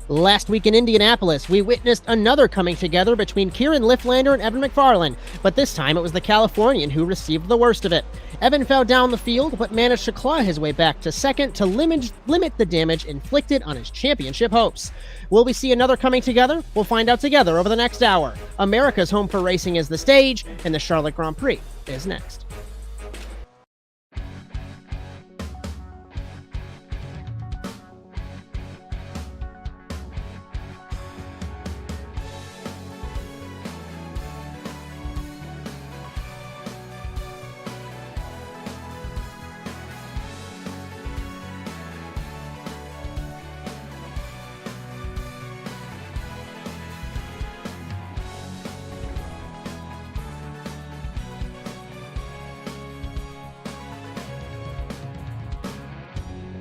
Last week in Indianapolis, we witnessed another coming together between Kieran Liflander and Evan MacFarlane, but this time it was the Californian who received the worst of it. Evan fell down the field, but managed to claw his way back to second to limit the damage inflicted on his championship hopes. Will we see another coming together? We'll find out together over the next hour. America's Home for Racing is the stage, and the Charlotte Grand Prix is next.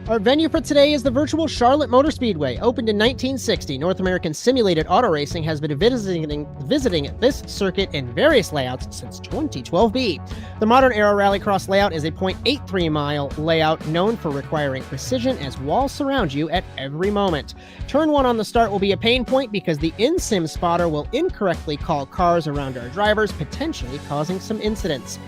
Our venue for today is the virtual Charlotte Motor Speedway. Opened in 1960, North American Simulated Auto Racing has been visiting this circuit in various layouts since 2012B. The modern era Rallycross layout is a 0.83-mile layout known for requiring precision as walls surround you at every moment. Turn 1 on the start will be a pain point because the in-sim spotter will incorrectly call cars around our drivers, potentially causing some incidents.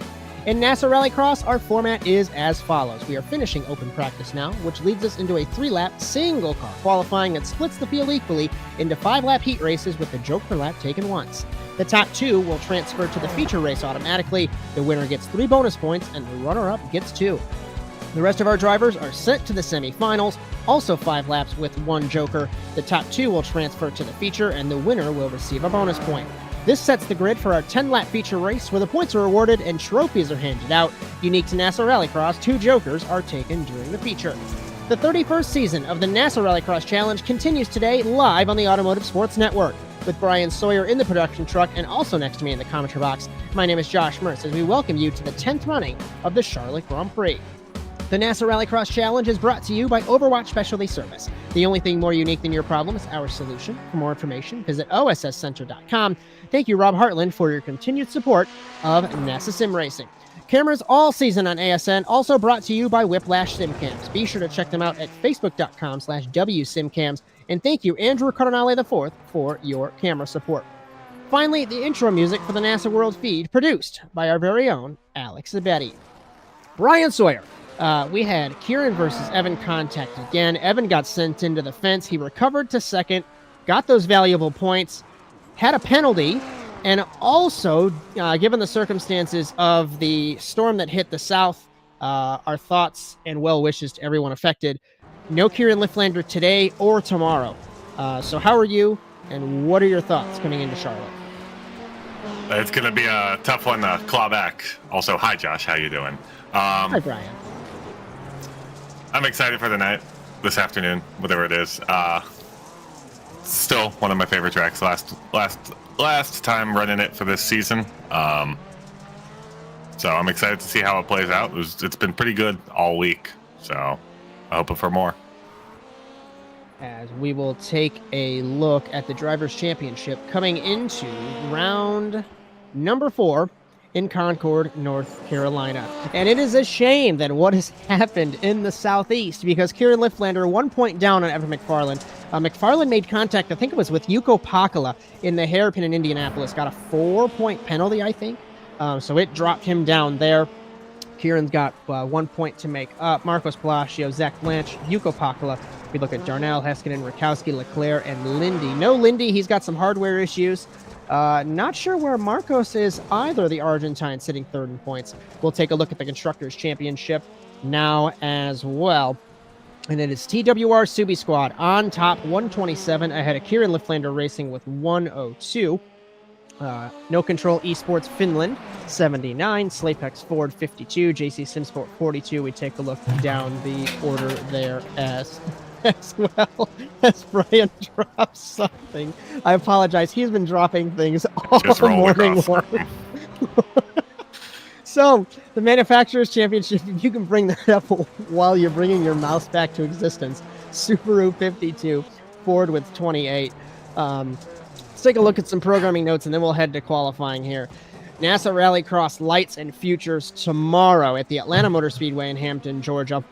In NASA Rallycross, our format is as follows. We are finishing open practice now, which leads us into a 3-lap single car qualifying that splits the field equally into 5-lap heat races with the joke per lap taken once. The top 2 will transfer to the feature race automatically. The winner gets 3 bonus points and the runner-up gets 2. The rest of our drivers are sent to the semifinals, also 5 laps with 1 joker. The top 2 will transfer to the feature and the winner will receive a bonus point. This sets the grid for our 10-lap feature race where the points are awarded and trophies are handed out. Unique to NASA Rallycross, 2 jokers are taken during the feature. The 31st season of the NASA Rallycross Challenge continues today live on the Automotive Sports Network. With Bryan Sawyer in the production truck and also next to me in the commentary box, my name is Josh Mertz as we welcome you to the 10th running of the Charlotte Grand Prix. The NASA Rallycross Challenge is brought to you by Overwatch Specialty Service. The only thing more unique than your problem is our solution. For more information, visit osscenter.com. Thank you, Rob Hartland, for your continued support of NASA Sim Racing. Cameras all season on ASN, also brought to you by Whiplash SimCams. Be sure to check them out at facebook.com/WSimCams. And thank you, Andrew Cardinale IV, for your camera support. Finally, the intro music for the NASA World feed, produced by our very own Alex Zabetti. Bryan Sawyer. We had Kieran versus Evan contact again. Evan got sent into the fence. He recovered to second, got those valuable points, had a penalty, and also, given the circumstances of the storm that hit the south, our thoughts and well wishes to everyone affected. No Kieran Liflander today or tomorrow. So how are you, and what are your thoughts coming into Charlotte? It's going to be a tough one to claw back. Also, hi, Josh. How you doing? Hi, Bryan. I'm excited for the night this afternoon, whatever it is. Still one of my favorite tracks. Last time running it for this season. So I'm excited to see how it plays out. It's been pretty good all week. So I hope for more. As we will take a look at the Drivers' Championship coming into round number 4 in Concord, North Carolina. And it is a shame that what has happened in the Southeast because Kieran Liflander 1 point down on Evan MacFarlane. MacFarlane made contact, I think it was with Yuko Pakala in the hairpin in Indianapolis. Got a 4-point penalty, I think. So it dropped him down there. Kieran's got 1 point to make up. Marcos Palacio, Zach Blanche, Yuko Pakala. We look at Darnell, Heskinen, Rakowski, Leclerc, and Lindy. No Lindy, he's got some hardware issues. Not sure where Marcos is either, the Argentine, sitting 3rd in points. We'll take a look at the Constructors' Championship now as well. And it is TWR Subi Squad on top, 127, ahead of Kieran Liflander Racing with 102. No Control Esports Finland, 79. Slapex Ford, 52. JC Simsport, 42. We take a look down the order there as well as Bryan drops something. I apologize. He's been dropping things all morning long. So, the Manufacturers' Championship, if you can bring that up while you're bringing your mouse back to existence. Subaru 52, Ford with 28. Let's take a look at some programming notes, and then we'll head to qualifying here. NASA Rallycross Lights and Futures tomorrow at the Atlanta Motor Speedway in Hampton, Georgia.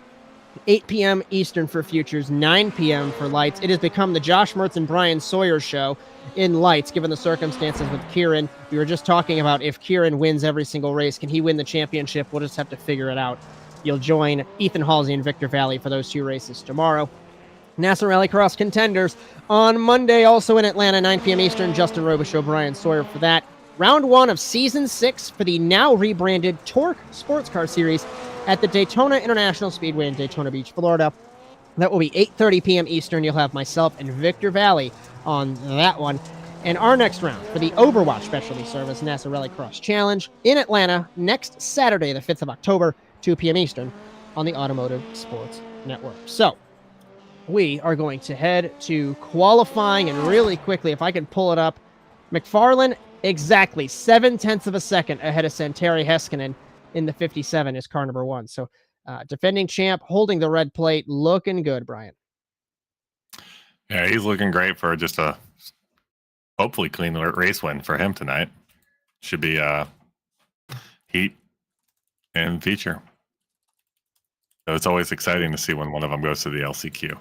8 p.m. Eastern for futures, 9 p.m. for lights. It has become the Josh Mertz and Bryan Sawyer show in lights, given the circumstances with Kieran. We were just talking about if Kieran wins every single race, can he win the championship? We'll just have to figure it out. You'll join Ethan Halsey and Victor Valley for those 2 races tomorrow. NASA Rallycross contenders on Monday, also in Atlanta, 9 p.m. Eastern. Justin Robichaux, Bryan Sawyer for that. Round 1 of Season 6 for the now rebranded Torque Sports Car Series at the Daytona International Speedway in Daytona Beach, Florida. That will be 8:30 p.m. Eastern. You'll have myself and Victor Valley on that one. And our next round for the Overwatch Specialty Service NASA Rallycross Challenge in Atlanta next Saturday, the 5th of October, 2 p.m. Eastern on the Automotive Sports Network. So we are going to head to qualifying, and really quickly, if I can pull it up, MacFarlane exactly 0.7 of a second ahead of Santeri Heiskanen in the 57 is car number 1. So defending champ, holding the red plate, looking good, Bryan. Yeah, he's looking great for just a hopefully clean race win for him tonight. Should be heat and feature. So it's always exciting to see when one of them goes to the LCQ.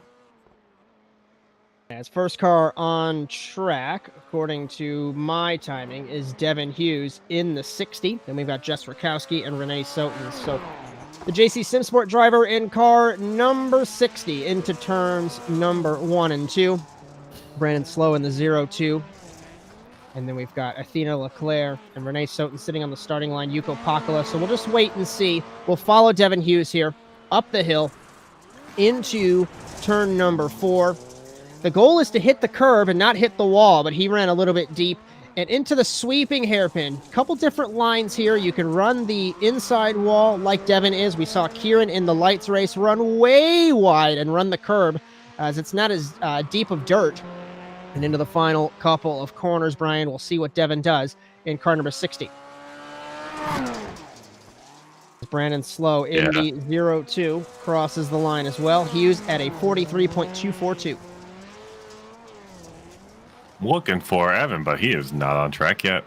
His first car on track, according to my timing, is Devin Hughes in the 60. Then we've got Jess Rakowski and Renee Soton. So the JC SimSport driver in car number 60 into turns number 1 and 2. Brandon Slow in the 0-2. And then we've got Athena Leclerc and Renee Soton sitting on the starting line, Yuko Pakala. So we'll just wait and see. We'll follow Devin Hughes here up the hill into turn number 4. The goal is to hit the curb and not hit the wall, but he ran a little bit deep and into the sweeping hairpin. Couple different lines here. You can run the inside wall like Devin is. We saw Kieran in the lights race run way wide and run the curb as it's not as deep of dirt. And into the final couple of corners, Bryan, we'll see what Devin does in car number 60. Brandon Slow in the 0-2 crosses the line as well. Hughes at a 43.242. Looking for Evan, but he is not on track yet.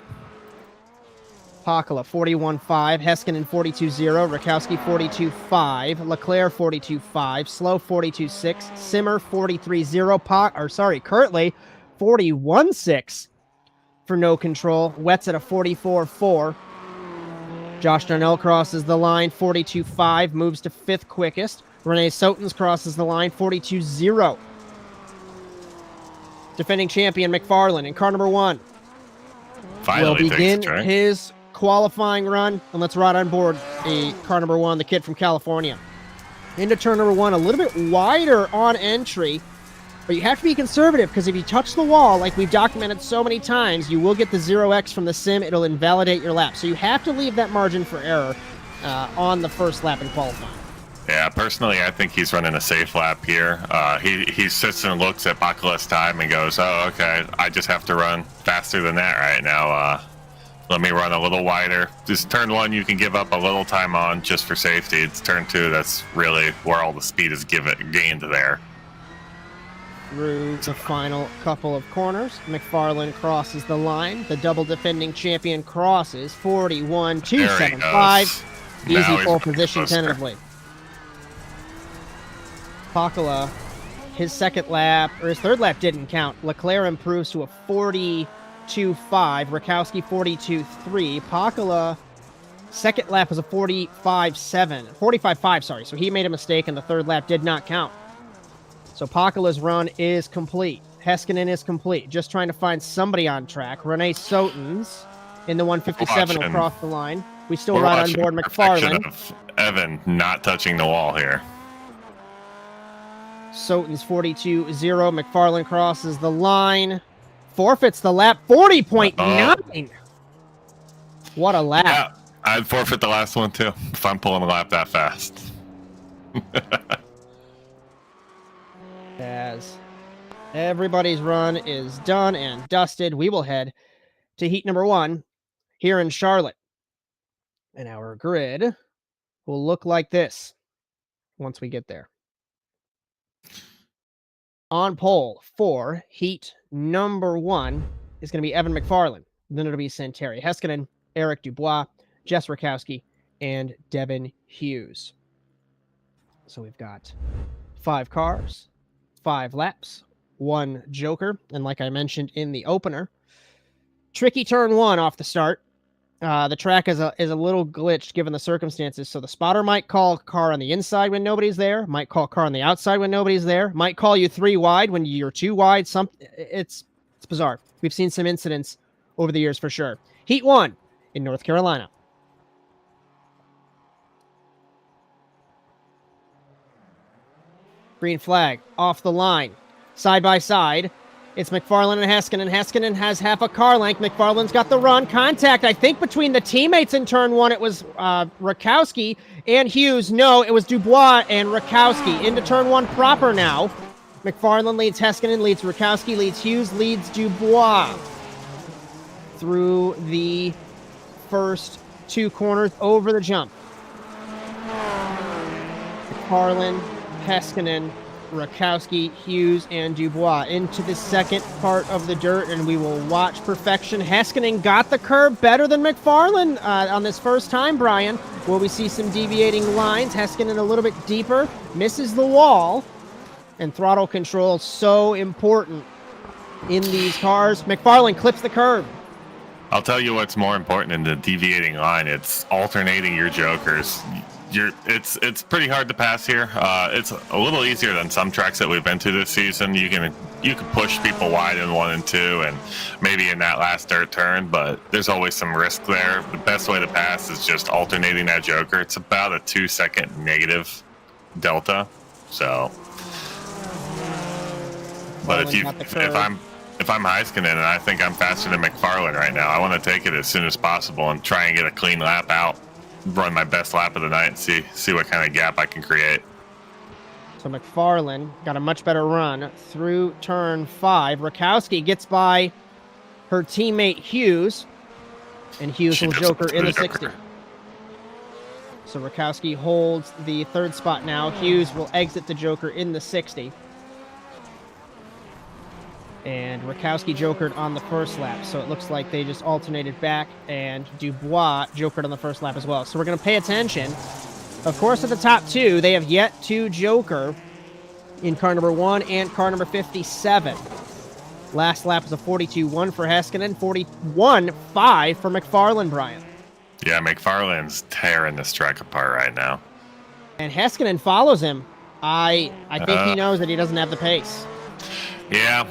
Pakala 41.5, Heiskanen 42.0, Rakowski 42.5, Leclerc 42.5, Slow 42.6, Simmer 43.0, Kirtley 41.6 for no control. Wetz at a 44.4. Josh Darnell crosses the line 42.5, moves to 5th quickest. Renee Soton crosses the line 42.0. Defending champion MacFarlane in car number 1 will begin his qualifying run, and let's ride on board a car number 1, the kid from California. Into turn number 1, a little bit wider on entry, but you have to be conservative because if you touch the wall, like we've documented so many times, you will get the 0x from the sim. It'll invalidate your lap. So you have to leave that margin for error on the first lap in qualifying. Yeah, personally, I think he's running a safe lap here. He sits and looks at Pakala's time and goes, oh, okay, I just have to run faster than that right now. Let me run a little wider. This turn 1, you can give up a little time on just for safety. It's turn 2, that's really where all the speed is gained there. Through the final couple of corners, MacFarlane crosses the line. The double defending champion crosses 41.275. Easy pole position tentatively. Pakala, his second lap, or his third lap didn't count. Leclerc improves to a 42.5. Rakowski 42.3. Pakala, second lap was a 45.5, sorry. So he made a mistake, and the third lap did not count. So Pakala's run is complete. Heiskanen is complete. Just trying to find somebody on track. Renee Soton's in the 157 will cross the line. We still ride on board MacFarlane. Evan not touching the wall here. Soton's 42.0. MacFarlane crosses the line. Forfeits the lap. 40.9. What a lap. Yeah, I'd forfeit the last one too if I'm pulling a lap that fast. As everybody's run is done and dusted, we will head to heat number 1 here in Charlotte. And our grid will look like this once we get there. On pole for heat number 1 is going to be Evan MacFarlane. Then it'll be Santeri Heiskanen, Eric Dubois, Jess Rakowski, and Devin Hughes. So we've got 5 cars, 5 laps, 1 joker. And like I mentioned in the opener, tricky turn 1 off the start. The track is a little glitched given the circumstances. So the spotter might call car on the inside when nobody's there, might call car on the outside when nobody's there, might call you 3 wide when you're 2 wide. It's bizarre. We've seen some incidents over the years for sure. Heat 1 in North Carolina. Green flag off the line, side by side. It's MacFarlane and Heiskanen. Heiskanen has half a car length. MacFarlane's got the run. Contact, I think, between the teammates in turn 1. It was Rakowski and Hughes. No, it was Dubois and Rakowski. Into turn 1 proper now. MacFarlane leads Heiskanen, leads Rakowski, leads Hughes, leads Dubois through the first 2 corners over the jump. MacFarlane, Heiskanen, Rakowski, Hughes, and Dubois into the second part of the dirt, and we will watch perfection. Heiskanen got the curb better than MacFarlane on this first time, Bryan. Will we see some deviating lines? Heiskanen a little bit deeper, misses the wall, and throttle control so important in these cars. MacFarlane clips the curb. I'll tell you what's more important in the deviating line. It's alternating your jokers. It's pretty hard to pass here. It's a little easier than some tracks that we've been to this season. You can push people wide in 1 and 2, and maybe in that last dirt turn, but there's always some risk there. The best way to pass is just alternating that joker. It's about a 2-second negative delta. So, but if I'm Heiskanen and I think I'm faster than MacFarlane right now, I want to take it as soon as possible and try and get a clean lap out. Run my best lap of the night and see what kind of gap I can create. So MacFarlane got a much better run through turn 5. Rakowski gets by her teammate Hughes, and Hughes will joker in the 60. So Rakowski holds the 3rd spot now. Hughes will exit the joker in the 60. And Rakowski jokered on the first lap, so it looks like they just alternated back, and Dubois jokered on the first lap as well. So we're going to pay attention. Of course, at the top 2, they have yet to joker in car number 1 and car number 57. Last lap was a 42-1 for Heiskanen, 41-5 for MacFarlane, Bryan. Yeah, MacFarlane's tearing this track apart right now. And Heiskanen follows him. I think he knows that he doesn't have the pace. Yeah.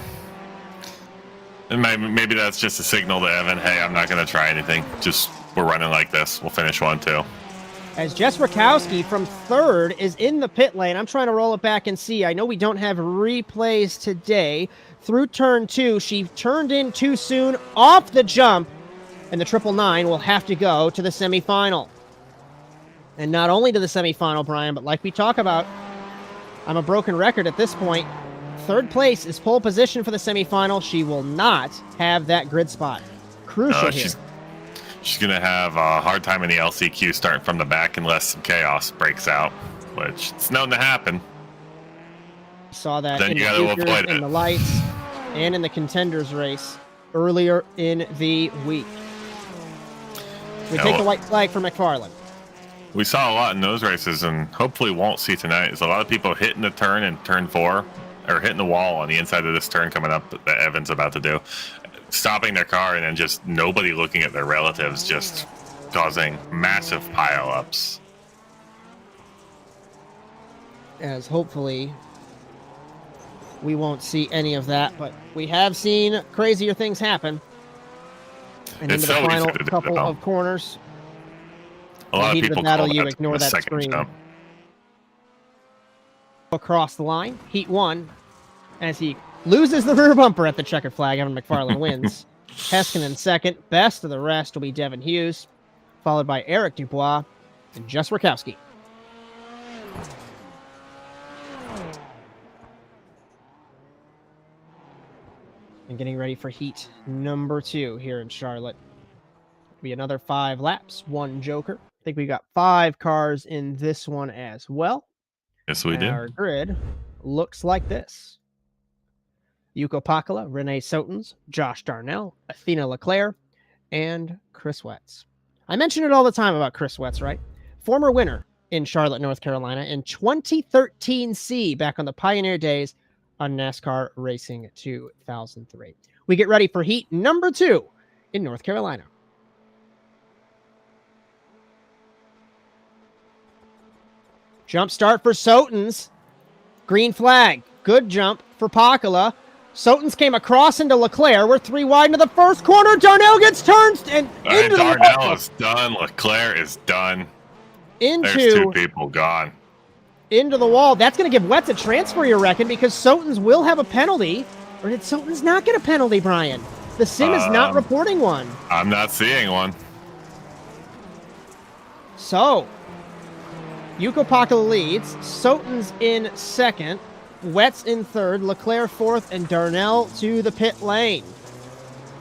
And maybe that's just a signal to Evan, hey, I'm not going to try anything. Just, we're running like this. We'll finish 1, 2. As Jess Rakowski from 3rd is in the pit lane. I'm trying to roll it back and see. I know we don't have replays today. Through turn 2, she turned in too soon off the jump, and the 999 will have to go to the semifinal. And not only to the semifinal, Bryan, but like we talk about, I'm a broken record at this point. 3rd place is pole position for the semifinal. She will not have that grid spot. Crucial here. She's going to have a hard time in the LCQ starting from the back unless some chaos breaks out, which it's known to happen. Saw that then in you the got to avoid in it. The lights and in the contenders race earlier in the week. We take the white flag for MacFarlane. We saw a lot in those races, and hopefully won't see tonight. There's a lot of people hitting the turn in turn 4. Or hitting the wall on the inside of this turn coming up that Evan's about to do. Stopping their car and then just nobody looking at their relatives, just causing massive pile-ups. As hopefully we won't see any of that, but we have seen crazier things happen. And into the final couple of corners. A lot of people battle, call you that ignore that screen. Jump. Across the line, Heat 1, as he loses the rear bumper at the checkered flag. Evan MacFarlane wins. Heiskanen 2nd. Best of the rest will be Devin Hughes, followed by Eric Dubois and Jess Rakowski. And getting ready for heat number 2 here in Charlotte. It'll be another 5 laps, 1 joker. I think we got 5 cars in this one as well. Yes, we do. Our grid looks like this. Yuko Pakala, Renee Sotens, Josh Darnell, Athena Leclerc, and Chris Wetz. I mention it all the time about Chris Wetz, right? Former winner in Charlotte, North Carolina, and 2013 C back on the Pioneer days on NASCAR Racing 2003. We get ready for heat number 2 in North Carolina. Jump start for Sotens. Green flag. Good jump for Pakala. Sotens came across into Leclerc. We're 3 wide into the first corner. Darnell gets turned and into the Darnell is done. Leclerc is done. There's 2 people gone. Into the wall. That's going to give Wetz a transfer, you reckon, because Sotens will have a penalty. Or did Sotens not get a penalty, Brian? The sim is not reporting one. I'm not seeing one. So, Yuko Pakala leads. Sotens in second. Wetz in third. Leclerc fourth. And Darnell to the pit lane.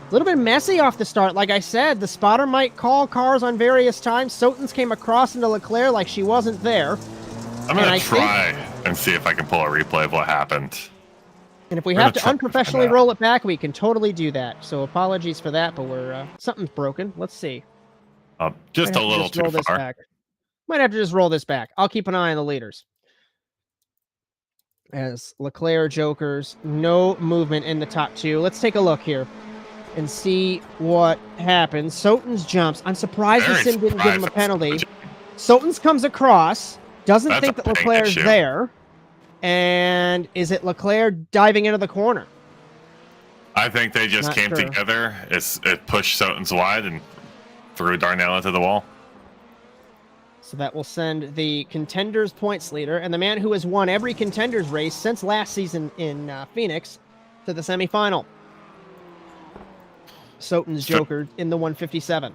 A little bit messy off the start. Like I said, the spotter might call cars on various times. Sotens came across into Leclerc like she wasn't there. I'm going to try and see if I can pull a replay of what happened. And if we have to unprofessionally roll it back, we can totally do that. So apologies for that, but something's broken. Let's see. Just a little too far. Might have to just roll this back. I'll keep an eye on the leaders. As Leclerc jokers, no movement in the top 2. Let's take a look here and see what happens. Sotens jumps. I'm surprised the sim didn't give him a penalty. Sotens comes across, doesn't think that Leclerc's there. And is it Leclerc diving into the corner? I think they just came together. It pushed Sotens wide and threw Darnell into the wall. So that will send the Contenders points leader and the man who has won every Contenders race since last season in Phoenix to the semifinal. Sotens joker in the 157.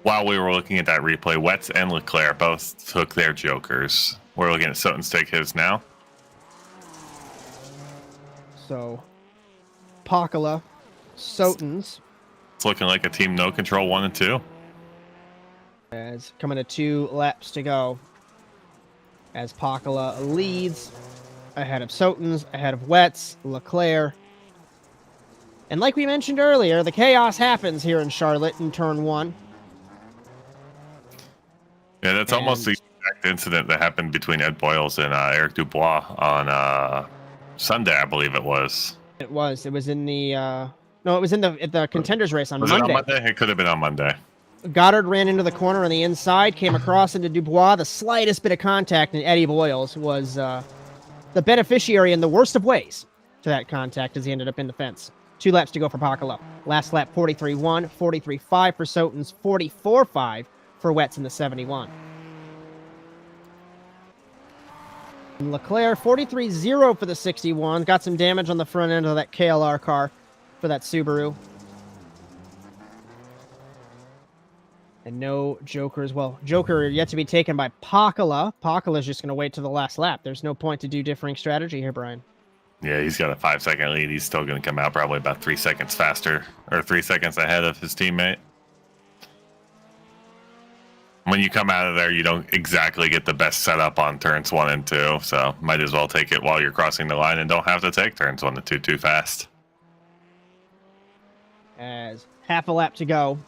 While we were looking at that replay, Wetz and Leclerc both took their jokers. We're looking at Sotens take his now. So, Pakala, Sotens. It's looking like a team no control 1 and 2. As coming to 2 laps to go. As Pakala leads ahead of Sotens, ahead of Wetz, Leclerc. And like we mentioned earlier, the chaos happens here in Charlotte in turn 1. Yeah, that's almost the exact incident that happened between Ed Boyles and Eric Dubois on Sunday, I believe it was. It was. It was in the no, it was in the Contenders race on Monday. Was it on Monday? It could have been on Monday. Goddard ran into the corner on the inside, came across into Dubois. The slightest bit of contact, and Eddie Boyles was the beneficiary in the worst of ways to that contact as he ended up in the fence. 2 laps to go for Pakala. Last lap, 43.1, 43.5 for Sotens, 44.5 for Wetz in the 71. And Leclerc, 43.0 for the 61. Got some damage on the front end of that KLR car for that Subaru. And no jokers. Well, joker yet to be taken by Pakala. Pakala's just going to wait to the last lap. There's no point to do differing strategy here, Brian. Yeah, he's got a 5-second lead. He's still going to come out probably about 3 seconds faster, or 3 seconds ahead of his teammate. When you come out of there, you don't exactly get the best setup on turns 1 and 2, so might as well take it while you're crossing the line and don't have to take turns 1 and 2 too fast. As half a lap to go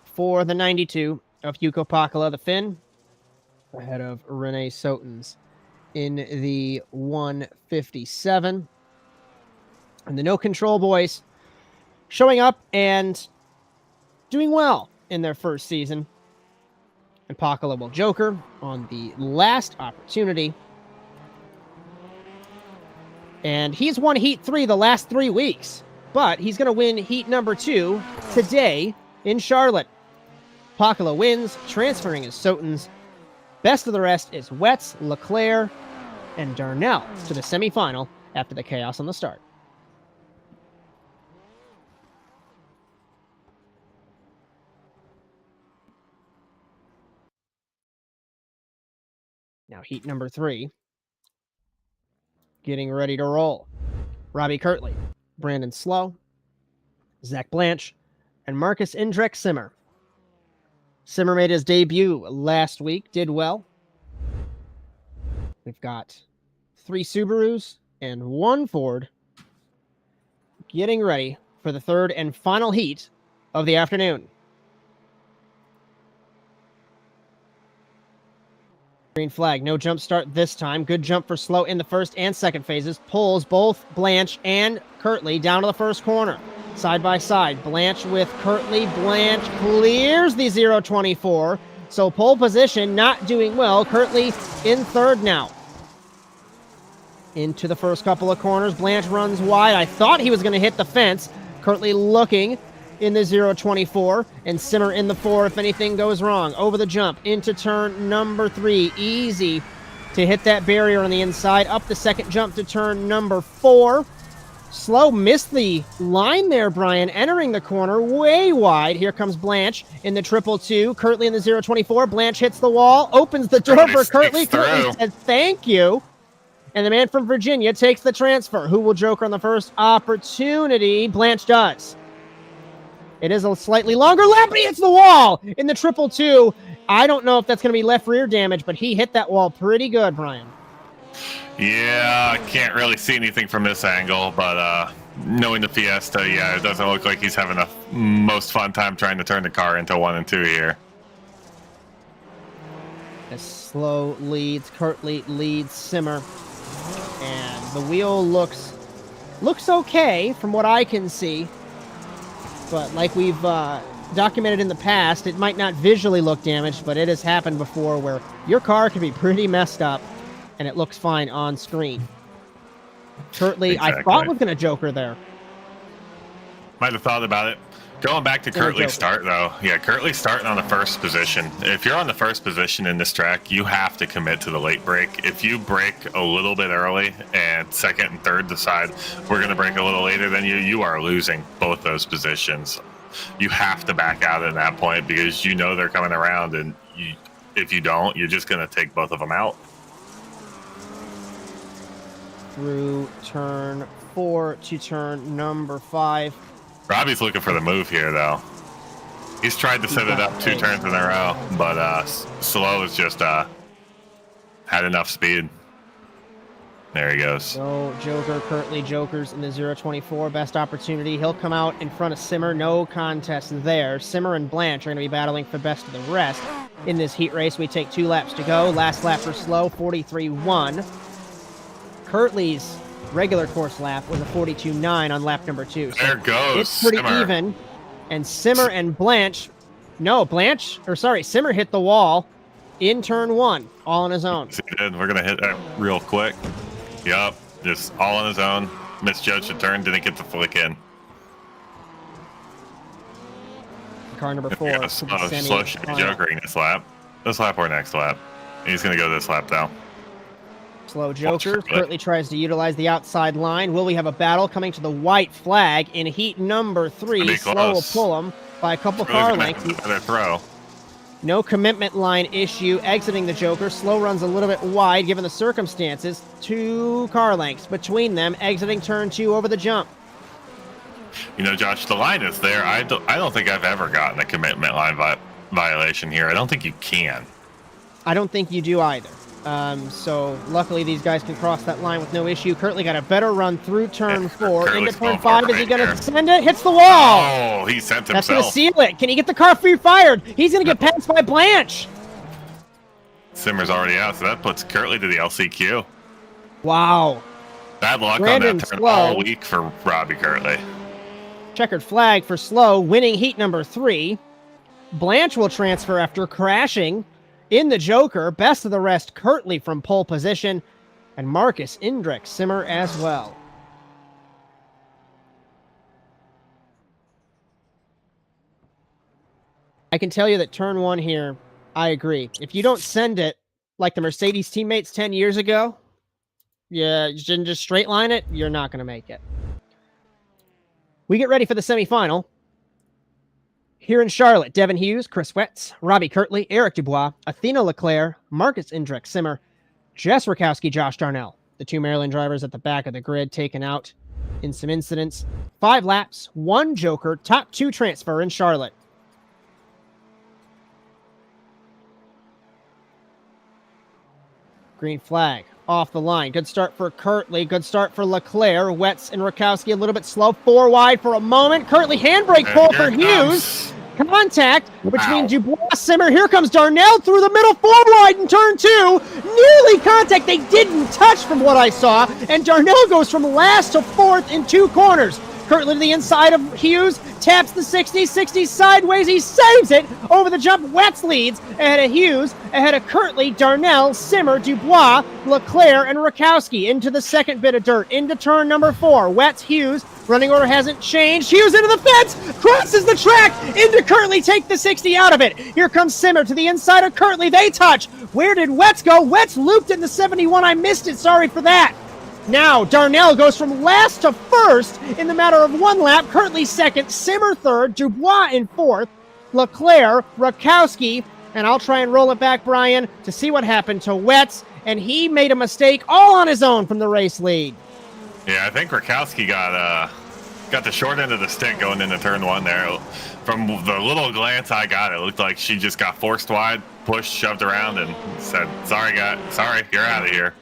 for the 92 of Yuko Pakala, the Finn, ahead of Renee Sotens in the 157. And the No Control boys showing up and doing well in their first season. And Pakala will joker on the last opportunity. And he's won Heat 3 the last 3 weeks. But he's going to win Heat number 2 today in Charlotte. Pakala wins, transferring his Sotens. Best of the rest is Wetz, Leclerc, and Darnell to the semifinal after the chaos on the start. Now Heat number 3. Getting ready to roll. Robbie Kirtley, Brandon Slow, Zach Blanche, and Marcus Indrek Simmer. Simmer made his debut last week, did well. We've got 3 Subarus and 1 Ford getting ready for the third and final heat of the afternoon. Green flag, no jump start this time. Good jump for Slow in the first and second phases. Pulls both Blanche and Kirtley down to the first corner. Side by side, Blanche with Kirtley. Blanche clears the 0-24. So pole position, not doing well. Kirtley in third now. Into the first couple of corners. Blanche runs wide. I thought he was going to hit the fence. Kirtley looking in the 0-24. And Simmer in the 4 if anything goes wrong. Over the jump into turn number 3. Easy to hit that barrier on the inside. Up the second jump to turn number 4. Slow missed the line there, Bryan, entering the corner way wide. Here comes Blanche in the 222. Kirtley in the 0-24. Blanche hits the wall, opens the door for Kirtley. Kirtley says thank you. And the man from Virginia takes the transfer. Who will joker on the first opportunity? Blanche does. It is a slightly longer lap, but he hits the wall in the 222. I don't know if that's going to be left rear damage, but he hit that wall pretty good, Bryan. Yeah, I can't really see anything from this angle, but knowing the Fiesta, yeah, it doesn't look like he's having the most fun time trying to turn the car into 1 and 2 here. As Slow leads, Kirtley leads Simmer, and the wheel looks okay from what I can see, but like we've documented in the past, it might not visually look damaged, but it has happened before where your car can be pretty messed up and it looks fine on screen. Kirtley, exactly. I thought was going to joker there. Might have thought about it. Going back to Kirtley's start, though. Yeah, Kirtley's starting on the first position. If you're on the first position in this track, you have to commit to the late brake. If you brake a little bit early and second and third decide we're going to brake a little later than you are losing both those positions. You have to back out at that point because you know they're coming around, and if you don't, you're just going to take both of them out. Through turn 4 to turn number 5. Robbie's looking for the move here, though. He's tried to set it up 2 turns in a row, but Slow has just had enough speed. There he goes. No joker. Kirtley jokers in the 0-24. Best opportunity. He'll come out in front of Simmer. No contest there. Simmer and Blanche are going to be battling for best of the rest in this heat race. We take 2 laps to go. Last lap for Slow, 43.1. Kirtley's regular course lap was a 42.9 on lap number 2. So there goes. It's pretty Simmer. even. And Simmer and Blanche, Simmer hit the wall in turn 1, all on his own. We're going to hit that real quick. Yup, just all on his own. Misjudged the turn, didn't get the flick in. Car number 4. Slow should be jokering this lap. This lap or next lap. He's going to go this lap now. Slow joker. Kirtley tries to utilize the outside line. Will we have a battle coming to the white flag in heat number 3? Slow will pull him by a couple car lengths. Another throw. No commitment line issue exiting the joker. Slow runs a little bit wide given the circumstances. 2 car lengths between them exiting turn 2 over the jump. You know, Josh, the line is there. I don't think I've ever gotten a commitment line violation here. I don't think you can. I don't think you do either. So luckily these guys can cross that line with no issue. Kirtley got a better run through turn 4 into turn 5. Is he going to send it? Hits the wall. Oh, he sent himself. That's going to seal it. Can he get the car free fired? He's going to get passed by Blanche. Simmer's already out, so that puts Kirtley to the LCQ. Wow. Bad luck on that turn all week for Robbie Kirtley. Checkered flag for Slow, winning heat number 3. Blanche will transfer after crashing in the joker. Best of the rest, Kirtley from pole position, and Marcus Indrek Simmer as well. I can tell you that turn 1 here, I agree. If you don't send it like the Mercedes teammates 10 years ago, you shouldn't just straight line it, you're not going to make it. We get ready for the semifinal. Here in Charlotte, Devin Hughes, Chris Wetz, Robbie Kirtley, Eric Dubois, Athena Leclerc, Marcus Indrek Simmer, Jess Rakowski, Josh Darnell. The 2 Maryland drivers at the back of the grid taken out in some incidents. 5 laps, 1 joker, top 2 transfer in Charlotte. Green flag off the line. Good start for Kirtley. Good start for Leclerc. Wetz and Rakowski a little bit slow. 4 wide for a moment. Kirtley handbrake pull for Hughes. Contact between Ow. Dubois, Simmer. Here comes Darnell through the middle, four wide in turn 2. Nearly contact. They didn't touch from what I saw. And Darnell goes from last to 4th in 2 corners. Curtly to the inside of Hughes. Taps the 60 sideways. He saves it over the jump. Wetz leads ahead of Hughes, ahead of Kirtley, Darnell, Simmer, Dubois, Leclerc, and Rakowski into the second bit of dirt. Into turn number 4. Wetz, Hughes. Running order hasn't changed. Hughes into the fence. Crosses the track. Into Kirtley. Take the 60 out of it. Here comes Simmer to the inside of Kirtley. They touch. Where did Wetz go? Wetz looped in the 71. I missed it. Sorry for that. Now, Darnell goes from last to first in the matter of 1 lap. Kirtley second, Simmer third, Dubois in 4th, Leclerc, Rakowski, and I'll try and roll it back, Bryan, to see what happened to Wetz, and he made a mistake all on his own from the race lead. Yeah, I think Rakowski got the short end of the stick going into turn 1 there. From the little glance I got, it looked like she just got forced wide, pushed, shoved around, and said, sorry, you're out of here.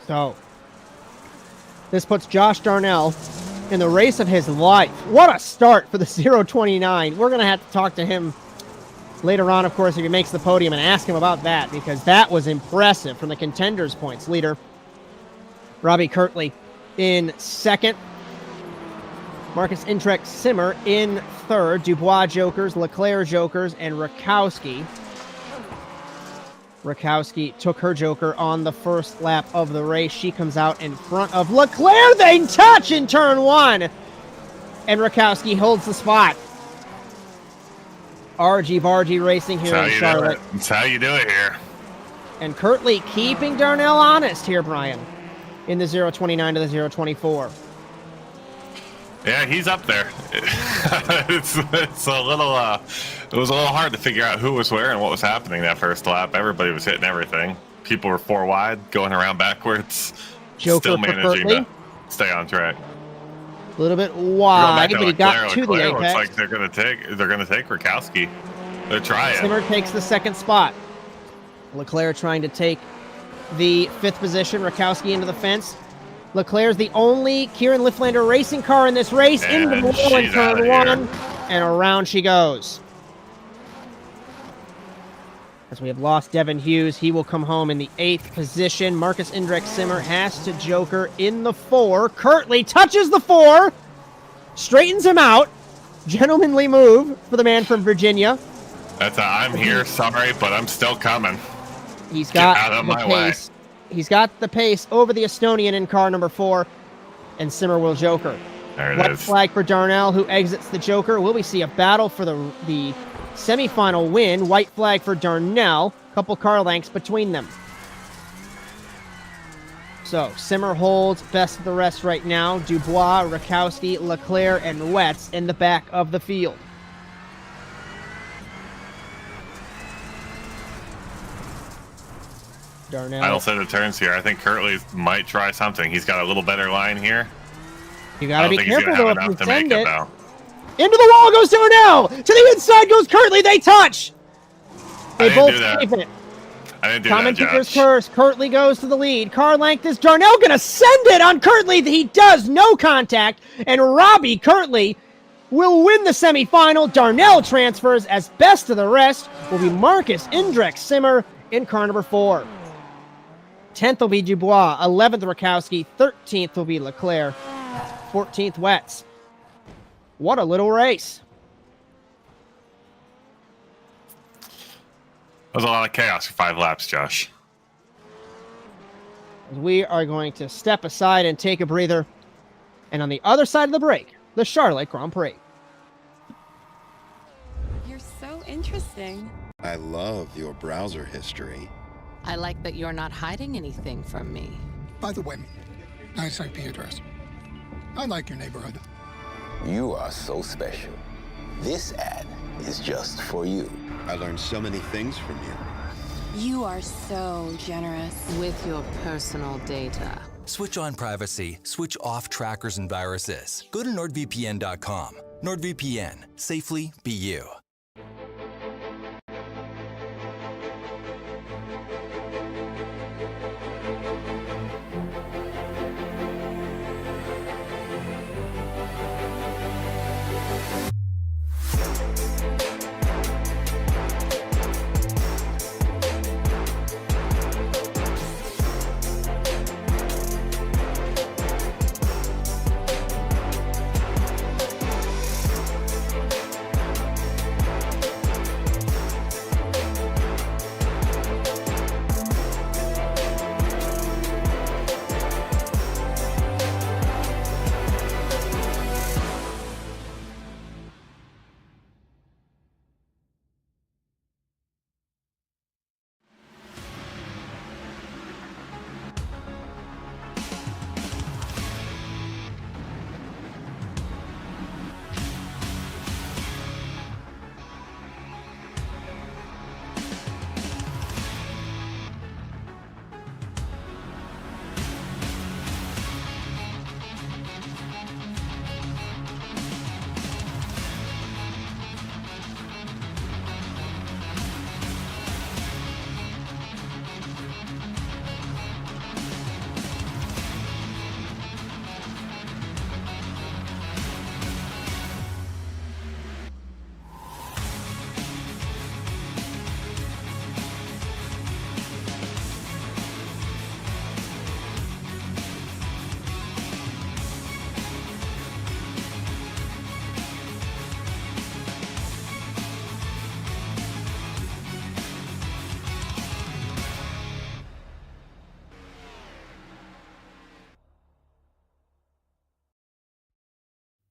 So, this puts Josh Darnell in the race of his life. What a start for the 029. We're going to have to talk to him later on, of course, if he makes the podium, and ask him about that, because that was impressive from the contenders' points leader. Robbie Kirtley in 2nd. Marcus Indreck Simmer in 3rd. Dubois jokers, Leclerc jokers, and Rakowski. Rakowski took her joker on the first lap of the race. She comes out in front of Leclerc. They touch in turn 1. And Rakowski holds the spot. RG Racing here in Charlotte. That's how you do it here. And Kirtley keeping Darnell honest here, Bryan, in the 029 to the 024. Yeah, he's up there. It's a little, it was a little hard to figure out who was where and what was happening that first lap. Everybody was hitting everything. People were 4 wide, going around backwards, Joker still managing to stay on track. A little bit wide, but he got to the apex. Looks like they're gonna take Rakowski. They're trying. Simmer takes the 2nd spot. Leclerc trying to take the 5th position. Rakowski into the fence. Leclerc's the only Kieran Liflander racing car in this race. Into the wall in turn 1, and around she goes. As we have lost Devin Hughes, he will come home in the 8th position. Marcus Indreck Simmer has to joker in the 4. Kirtley touches the 4, straightens him out. Gentlemanly move for the man from Virginia. That's a, I'm here, sorry, but I'm still coming. He's got Get out of the my pace. He's got the pace over the Estonian in car number 4, and Simmer will joker. There it White is. flag for Darnell, who exits the joker. Will we see a battle for the semifinal win? White flag for Darnell. Couple car lengths between them. So, Simmer holds best of the rest right now. Dubois, Rakowski, Leclerc, and Wetz in the back of the field. Darnell. Final set of turns here. I think Kirtley might try something. He's got a little better line here. You gotta be careful though if you send it. Though. Into the wall goes Darnell! To the inside goes Kirtley, they touch! They both save it. I didn't do Commentator's that, Josh. curse. Kirtley goes to the lead. Car length is Darnell gonna send it on Kirtley. He does, no contact. And Robbie Kirtley will win the semifinal. Darnell transfers as best of the rest. Will be Marcus Indreck Simmer in car number 4. 10th will be Dubois. 11th Rakowski. 13th will be Leclerc. 14th Wetz. What a little race. That was a lot of chaos for 5 laps, Josh. We are going to step aside and take a breather. And on the other side of the break, the Charlotte Grand Prix. You're so interesting. I love your browser history. I like that you're not hiding anything from me. By the way, nice IP address. I like your neighborhood. You are so special. This ad is just for you. I learned so many things from you. You are so generous. With your personal data. Switch on privacy, switch off trackers and viruses. Go to nordvpn.com. NordVPN. Safely be you.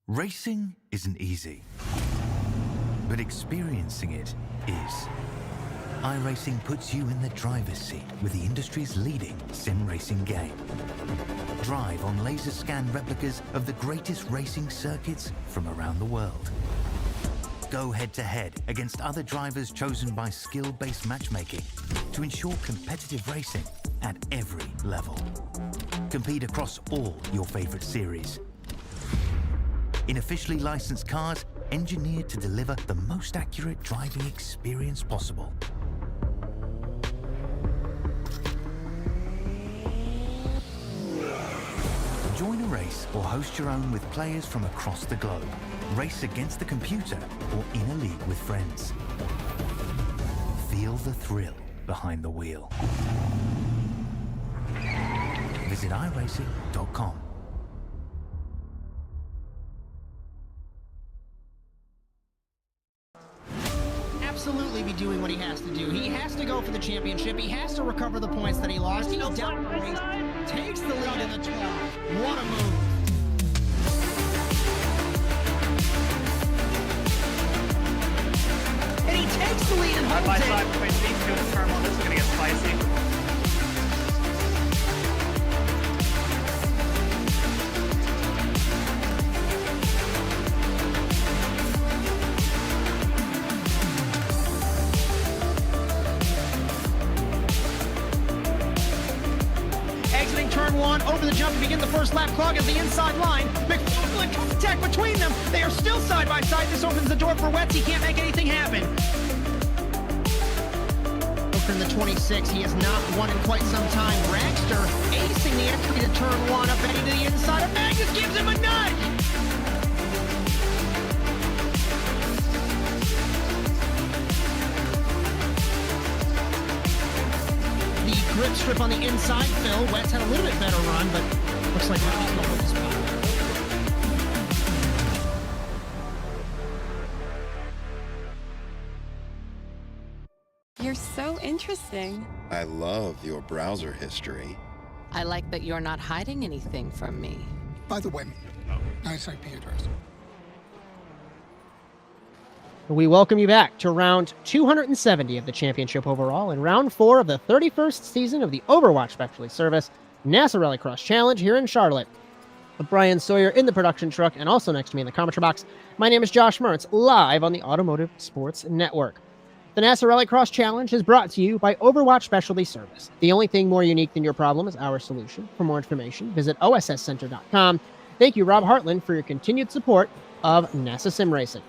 Racing isn't easy, but experiencing it is. iRacing puts you in the driver's seat with the industry's leading sim racing game. Drive on laser scan replicas of the greatest racing circuits from around the world. Go head-to-head against other drivers chosen by skill-based matchmaking to ensure competitive racing at every level. Compete across all your favorite series. In officially licensed cars, engineered to deliver the most accurate driving experience possible. Join a race or host your own with players from across the globe. Race against the computer or in a league with friends. Feel the thrill behind the wheel. Visit iRacing.com. Absolutely be doing what he has to do. He has to go for the championship. He has to recover the points that he lost. He down the race, takes the lead in the 12. What a move. And he takes the lead and holds it. Side between these two in turn one. This is going to get spicy. Over the jump to begin the first lap, clogging the inside line. MacFarlane contact between them. They are still side by side. This opens the door for Wetz. He can't make anything happen. Over in the 26, he has not won in quite some time. Rackster acing the entry to turn one, up heading to the inside of Magnus, gives him a nudge. Grip strip on the inside, Phil. Wetz had a little bit better run, but looks like Wetz will hold his spot. You're so interesting. I love your browser history. I like that you're not hiding anything from me. By the way, nice IP address. We welcome you back to round 270 of the championship overall and round 4 of the 31st season of the Overwatch Specialty Service NASA Rallycross Challenge here in Charlotte. With Bryan Sawyer in the production truck and also next to me in the commentary box, my name is Josh Mertz, live on the Automotive Sports Network. The NASA Rallycross Challenge is brought to you by Overwatch Specialty Service. The only thing more unique than your problem is our solution. For more information, visit osscenter.com. Thank you, Rob Hartland, for your continued support of NASA Sim Racing.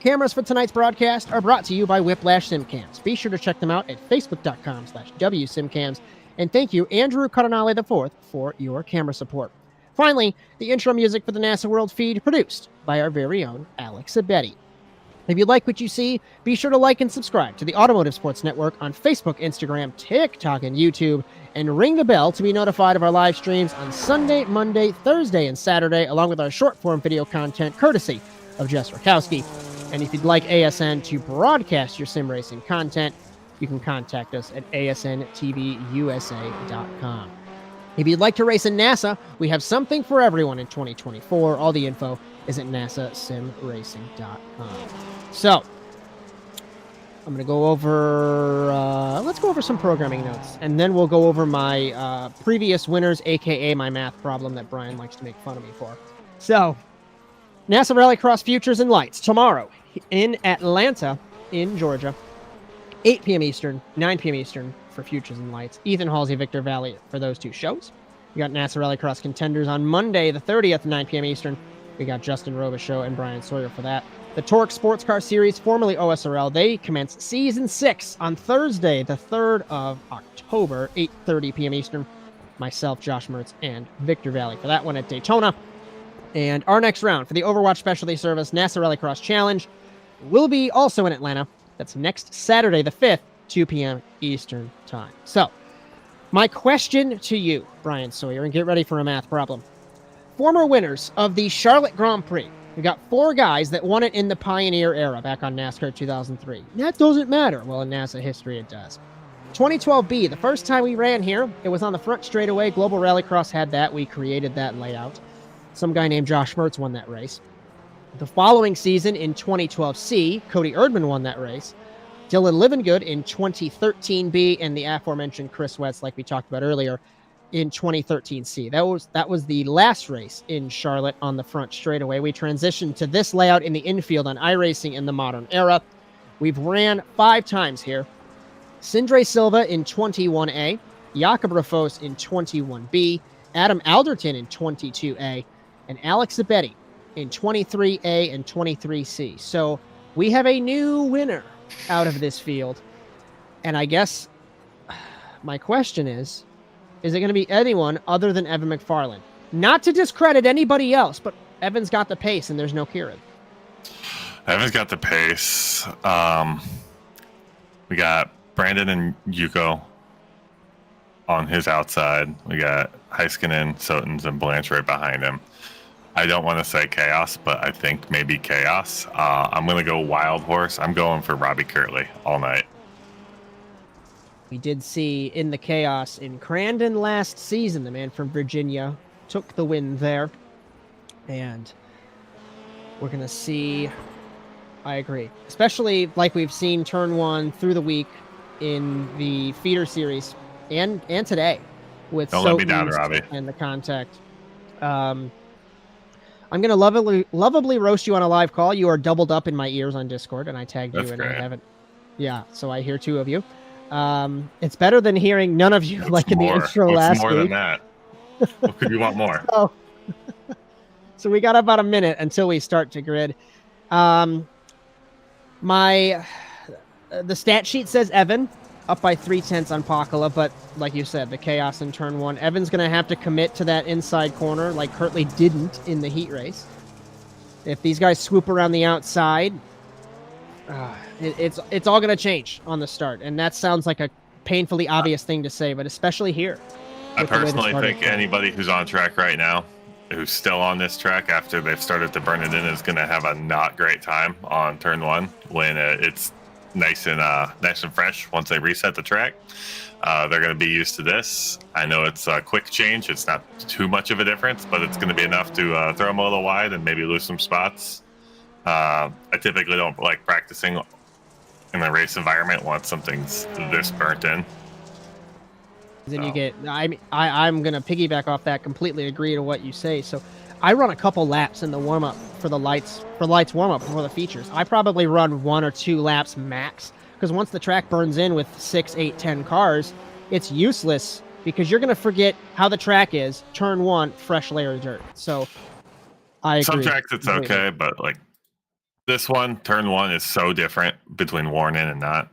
Cameras for tonight's broadcast are brought to you by Whiplash SimCams. Be sure to check them out at facebook.com/WSimCams. And thank you, Andrew Cardinale IV, for your camera support. Finally, the intro music for the NASA World feed produced by our very own Alex Abetti. If you like what you see, be sure to like and subscribe to the Automotive Sports Network on Facebook, Instagram, TikTok, and YouTube, and ring the bell to be notified of our live streams on Sunday, Monday, Thursday, and Saturday, along with our short-form video content courtesy of Jess Rakowski. And if you'd like ASN to broadcast your sim racing content, you can contact us at asntvUSA.com. If you'd like to race in NASA, we have something for everyone in 2024. All the info is at nasasimracing.com. So, I'm going to go over, let's go over some programming notes, and then we'll go over my previous winners, aka my math problem that Bryan likes to make fun of me for. So, NASA Rallycross Futures and Lights tomorrow in Atlanta, in Georgia, 8 p.m. Eastern, 9 p.m. Eastern for Futures and Lights. Ethan Halsey, Victor Valley for those two shows. We got NASA Rallycross Contenders on Monday, the 30th, 9 p.m. Eastern. We got Justin Robichaud Show and Bryan Sawyer for that. The Torque Sports Car Series, formerly OSRL, they commence Season 6 on Thursday, the 3rd of October, 8:30 p.m. Eastern. Myself, Josh Mertz, and Victor Valley for that one at Daytona. And our next round for the Overwatch Specialty Service NASA Rallycross Challenge will be also in Atlanta. That's next Saturday, the 5th, 2 p.m. Eastern Time. So, my question to you, Bryan Sawyer, and get ready for a math problem. Former winners of the Charlotte Grand Prix. We got 4 guys that won it in the Pioneer era back on NASCAR 2003. That doesn't matter. Well, in NASA history, it does. 2012B, the first time we ran here, it was on the front straightaway. Global Rallycross had that. We created that layout. Some guy named Josh Mertz won that race. The following season in 2012C, Cody Erdman won that race. Dylan Livengood in 2013B, and the aforementioned Chris Wetz, like we talked about earlier, in 2013C. That was the last race in Charlotte on the front straightaway. We transitioned to this layout in the infield on iRacing in the modern era. We've ran 5 times here. Sindre Silva in 21A, Jakob Rafos in 21B, Adam Alderton in 22A, and Alex Zabetti in 23A and 23C. So we have a new winner out of this field. And I guess my question is it going to be anyone other than Evan MacFarlane? Not to discredit anybody else, but Evan's got the pace and there's no Kieran. Evan's got the pace. We got Brandon and Yuko on his outside. We got Heiskanen, Sotens, and Blanche right behind him. I don't want to say chaos, but I think maybe chaos. I'm going to go wild horse. I'm going for Robbie Kirtley all night. We did see in the chaos in Crandon last season, the man from Virginia took the win there. And we're going to see, I agree, especially like we've seen turn 1 through the week in the feeder series and today with Don't let me down, Robbie. And the contact. I'm going to lovably roast you on a live call. You are doubled up in my ears on Discord, and I tagged you, and I haven't. Yeah, so I hear 2 of you. It's better than hearing none of you, like in the intro last week. More than that? What could you want more? So we got about a minute until we start to grid. The stat sheet says Evan up by 0.3 on Pakala, but like you said, the chaos in turn 1. Evan's going to have to commit to that inside corner like Kirtley didn't in the heat race. If these guys swoop around the outside, it's all going to change on the start. And that sounds like a painfully obvious thing to say, but especially here. I personally think anybody who's on track right now, who's still on this track after they've started to burn it in, is going to have a not great time on turn 1 when it's nice and fresh once they reset the track. They're going to be used to this. I know it's a quick change. It's not too much of a difference, but it's going to be enough to throw them a little wide and maybe lose some spots. I typically don't like practicing in a race environment once something's this burnt in. Then you get, I'm going to piggyback off that, completely agree to what you say. So I run a couple laps in the warm-up for the lights warm-up before the features. I probably run 1 or 2 laps max, because once the track burns in with 6, 8, 10 cars, it's useless because you're going to forget how the track is. Turn 1, fresh layer of dirt. So I agree. Some tracks it's okay, but like this one, turn 1 is so different between worn in and not.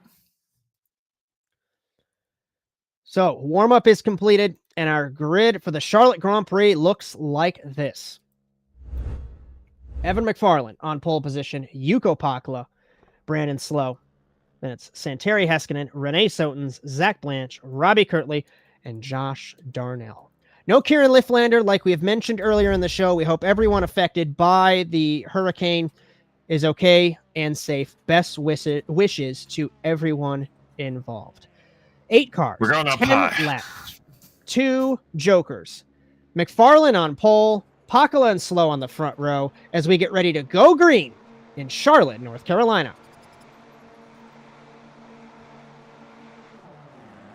So warm-up is completed, and our grid for the Charlotte Grand Prix looks like this. Evan MacFarlane on pole position, Yuko Pakala, Brandon Slow. Then it's Santeri Heiskanen, Renee Sotens, Zach Blanche, Robbie Kirtley, and Josh Darnell. No Kieran Liflander, like we have mentioned earlier in the show. We hope everyone affected by the hurricane is okay and safe. Best wishes to everyone involved. 8 cars. We're going up 10 high. left. 2 jokers. MacFarlane on pole, Pakala and Slow on the front row as we get ready to go green in Charlotte, North Carolina.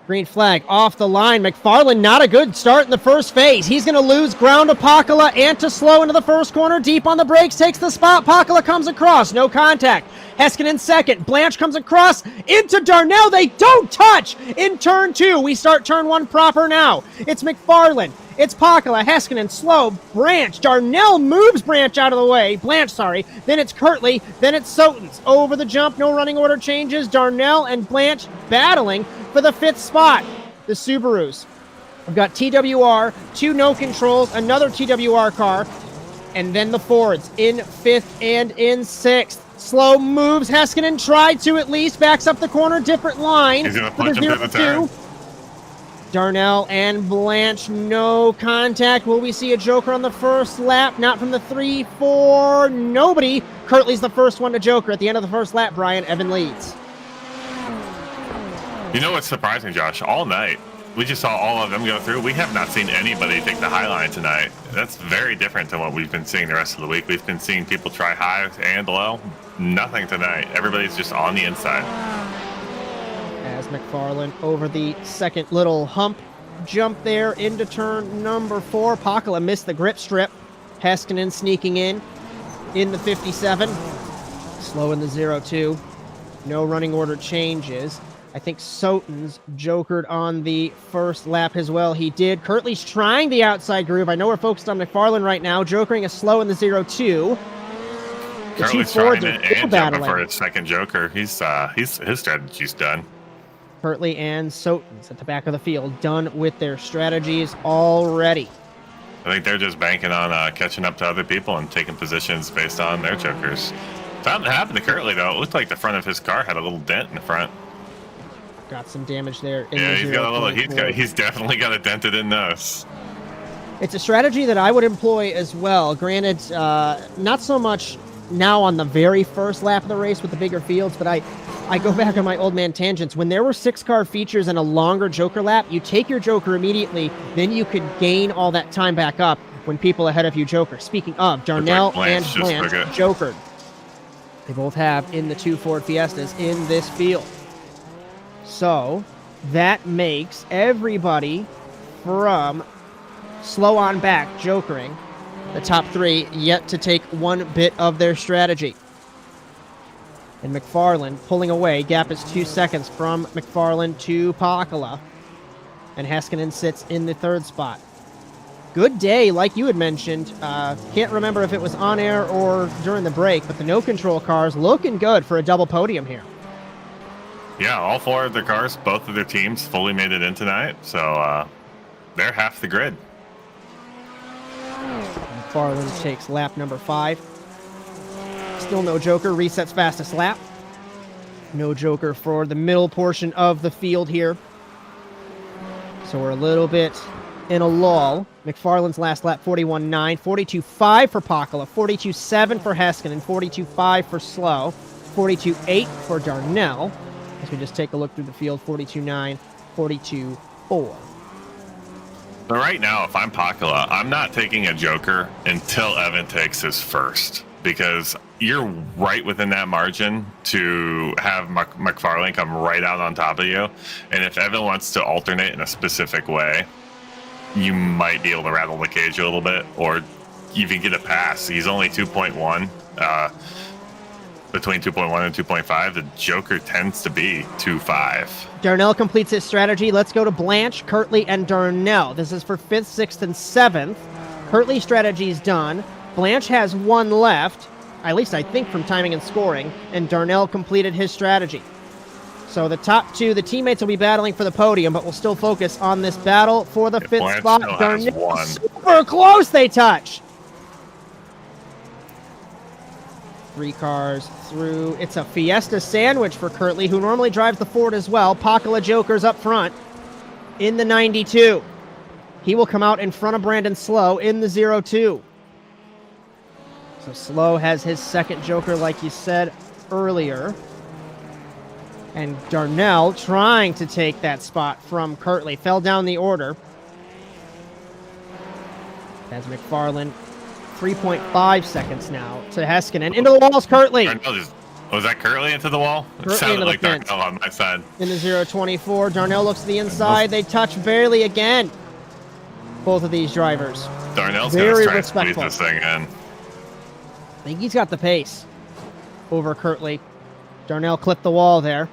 Green flag off the line. MacFarlane, not a good start in the first phase. He's going to lose ground to Pakala and to Slow into the first corner. Deep on the brakes, takes the spot. Pakala comes across. No contact. Heiskanen second. Blanche comes across into Darnell. They don't touch in turn 2. We start turn 1 proper now. It's MacFarlane. It's Pakala, Heiskanen, Slow, Branch. Darnell moves Branch out of the way. Blanche, sorry. Then it's Kirtley. Then it's Sotens. Over the jump. No running order changes. Darnell and Blanche battling for the 5th spot. The Subarus. We've got TWR, 2 no controls, another TWR car, and then the Fords in 5th and in 6th. Slow moves. Heiskanen tried to at least. Backs up the corner. Different line. He's going to punch him through the turn. Darnell and Blanche, no contact. Will we see a joker on the first lap? Not from the 3, 4. Nobody. Kirtley's the first one to joker. At the end of the first lap, Bryan, Evan leads. You know what's surprising, Josh? All night, we just saw all of them go through. We have not seen anybody take the high line tonight. That's very different than what we've been seeing the rest of the week. We've been seeing people try high and low. Nothing tonight. Everybody's just on the inside. As MacFarlane over the second little hump jump there into turn number 4. Pakala missed the grip strip. Haskinen sneaking in the 57. Slow in the 0-2. No running order changes. I think Soten's jokered on the first lap as well. He did. Kirtley's trying the outside groove. I know we're focused on MacFarlane right now. Jokering is slow in the 0-2. Kirtley's trying it and jumping for his second joker. His strategy's done. Kirtley and Soten's at the back of the field, done with their strategies already. I think they're just banking on catching up to other people and taking positions based on their jokers. Something happened to Kirtley, though. It looked like the front of his car had a little dent in the front. Got some damage there. Yeah, he's got a little. He's definitely got a dented in nose. It's a strategy that I would employ as well. Granted, not so much now on the very first lap of the race with the bigger fields, but I go back on my old man tangents. When there were 6-car features and a longer joker lap, you take your joker immediately, then you could gain all that time back up when people ahead of you joker. Speaking of, Darnell and Blanche jokered. They both have in the 2 Ford Fiestas in this field. So that makes everybody from slow on back jokering, the top 3, yet to take one bit of their strategy. And MacFarlane pulling away. Gap is 2 seconds from MacFarlane to Pakala. And Haskinen sits in the 3rd spot. Good day, like you had mentioned. Can't remember if it was on air or during the break, but the no-control cars looking good for a double podium here. Yeah, all 4 of their cars, both of their teams fully made it in tonight, so they're half the grid. MacFarlane takes lap number 5. Still no joker, resets fastest lap. No joker for the middle portion of the field here. So we're a little bit in a lull. MacFarlane's last lap, 41.9, 42.5 for Pakala, 42.7 for Haskinen, 42.5 for Slow, 42.8 for Darnell. As we just take a look through the field, 42.9, 42.4. But right now, if I'm Pakala, I'm not taking a joker until Evan takes his first, because you're right within that margin to have MacFarlane come right out on top of you. And if Evan wants to alternate in a specific way, you might be able to rattle the cage a little bit or even get a pass. He's only 2.1. Between 2.1 and 2.5, the joker tends to be 2.5. Darnell completes his strategy. Let's go to Blanche, Kirtley, and Darnell. This is for 5th, 6th, and 7th. Kirtley's strategy is done. Blanche has 1 left, at least I think from timing and scoring, and Darnell completed his strategy. So the top 2, the teammates will be battling for the podium, but we'll still focus on this battle for the 5th spot. Darnell, super close they touch. 3 cars through. It's a Fiesta sandwich for Kirtley, who normally drives the Ford as well. Pakala jokers up front in the 92. He will come out in front of Brandon Slow in the 0-2. So Slow has his second joker, like you said earlier. And Darnell trying to take that spot from Kirtley. Fell down the order. As MacFarlane, 3.5 seconds now to Haskinen. Into the walls, Kirtley. Was that Kirtley into the wall? It sounded like Darnell on my side. In the 0-24, Darnell looks to the inside. They touch barely again. Both of these drivers. Darnell's going to try to squeeze this thing in. I think he's got the pace over Kirtley. Darnell clipped the wall there.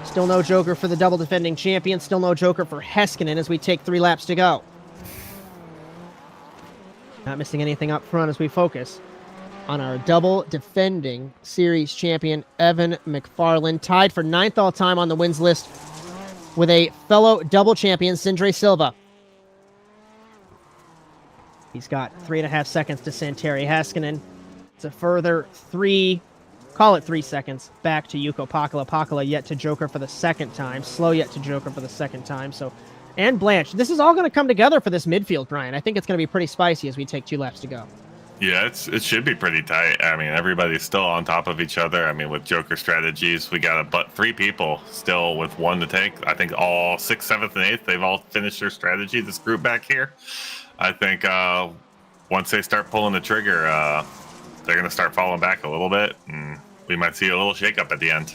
Still no joker for the double defending champion. Still no joker for Haskinen as we take 3 laps to go. Not missing anything up front as we focus on our double defending series champion, Evan MacFarlane, tied for 9th all-time on the wins list with a fellow double champion, Sindre Silva. He's got 3.5 seconds to Santeri Haskinen. It's a further 3 seconds back to Yuko Pakala. Pakala yet to joker for the second time. Slow yet to joker for the second time. So, and Blanche. This is all going to come together for this midfield, Bryan. I think it's going to be pretty spicy as we take 2 laps to go. Yeah, it should be pretty tight. I mean, everybody's still on top of each other. I mean, with Joker strategies, we got but 3 people still with 1 to take. I think all 6th, 7th, and 8th, they've all finished their strategy. This group back here, I think once they start pulling the trigger, they're going to start falling back a little bit, and we might see a little shakeup at the end.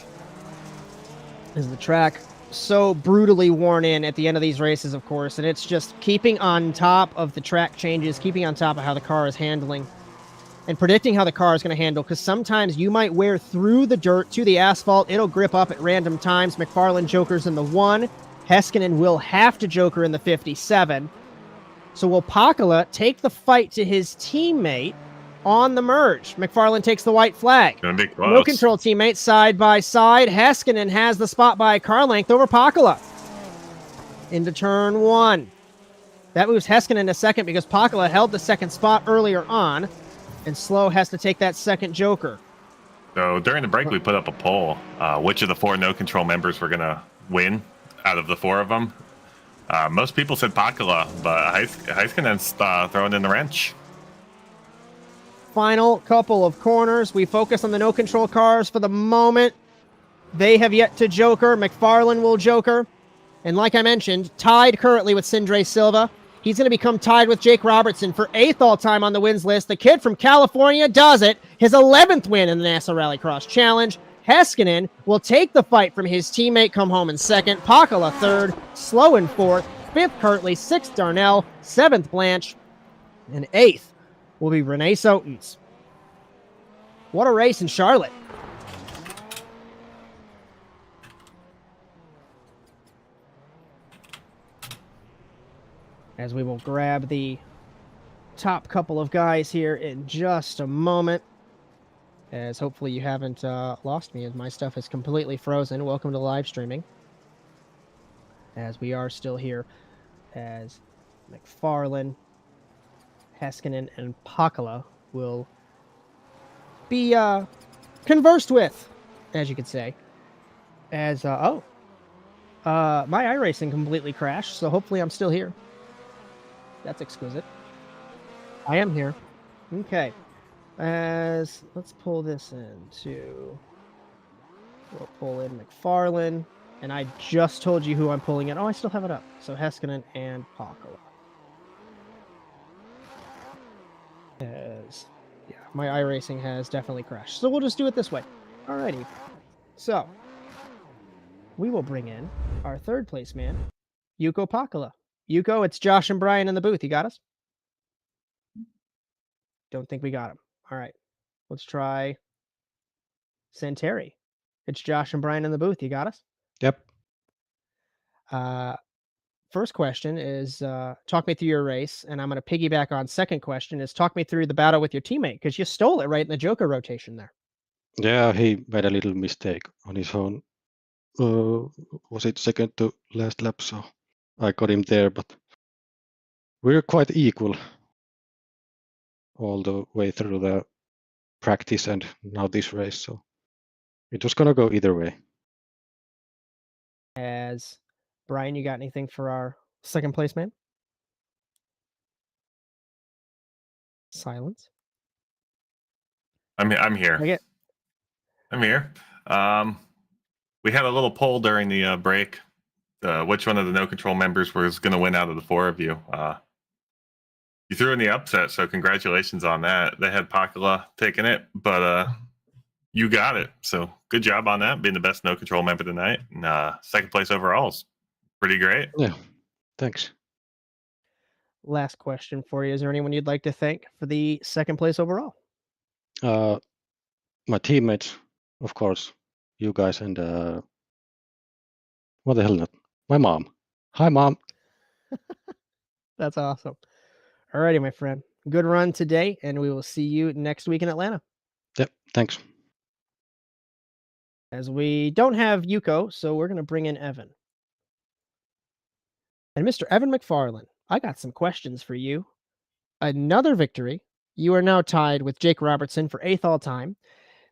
Is the track so brutally worn in at the end of these races, of course, and it's just keeping on top of the track changes, keeping on top of how the car is handling, and predicting how the car is going to handle, because sometimes you might wear through the dirt to the asphalt. It'll grip up at random times. MacFarlane jokers in the 1. Heiskanen will have to joker in the 57. So will Pakala take the fight to his teammate on the merge? MacFarlane takes the white flag. Gonna be close. No control teammates side by side. Heiskanen has the spot by a car length over Pakala. Into turn 1. That moves Heiskanen to second because Pakala held the second spot earlier on, and Slow has to take that second joker. So during the break, we put up a poll. Which of the 4 no control members were gonna win out of the 4 of them? Most people said Pakala, but Heiskanen's throwing in the wrench. Final couple of corners. We focus on the no control cars for the moment. They have yet to joker. MacFarlane will joker. And like I mentioned, tied currently with Sindre Silva. He's going to become tied with Jake Robertson for 8th all-time on the wins list. The kid from California does it. His 11th win in the NASA Rallycross Challenge. Heiskanen will take the fight from his teammate, come home in 2nd. Pakala 3rd. Slow in 4th. 5th Kirtley. 6th Darnell. 7th Blanche. And 8th will be Renee Sotens. What a race in Charlotte. As we will grab the top couple of guys here in just a moment. As hopefully you haven't lost me as my stuff is completely frozen. Welcome to live streaming. As we are still here as MacFarlane, Heiskanen, and Pakala will be conversed with, as you could say. As, my iRacing completely crashed, so hopefully I'm still here. That's exquisite. I am here. Okay. As, let's pull this into, we'll pull in MacFarlane, and I just told you who I'm pulling in. Oh, I still have it up. So Heiskanen and Pakala. As, yeah, my iRacing has definitely crashed. So we'll just do it this way. Alrighty. So, we will bring in our 3rd place man, Yuko Pakala. Yuko, it's Josh and Bryan in the booth. You got us? Don't think we got him. All right. Let's try Santeri. It's Josh and Bryan in the booth. You got us? Yep. First question is, talk me through your race, and I'm going to piggyback on second question is talk me through the battle with your teammate, because you stole it right in the Joker rotation there. Yeah, he made a little mistake on his own. Was it second to last lap? So I got him there, but we're quite equal all the way through the practice and now this race. So it was going to go either way. As Bryan, you got anything for our second place man? Silence. I'm here. Okay. I'm here. We had a little poll during the break. Which one of the no control members was going to win out of the 4 of you? You threw in the upset, so congratulations on that. They had Pakala taking it, but you got it. So good job on that, being the best no control member tonight. And 2nd place overall is pretty great. Yeah, thanks. Last question for you. Is there anyone you'd like to thank for the 2nd place overall? My teammates, of course, you guys, and what the hell not? My mom. Hi, Mom. That's awesome. Alrighty, my friend. Good run today, and we will see you next week in Atlanta. Yep, thanks. As we don't have Yuko, so we're going to bring in Evan. And Mr. Evan MacFarlane, I got some questions for you. Another victory. You are now tied with Jake Robertson for 8th all time.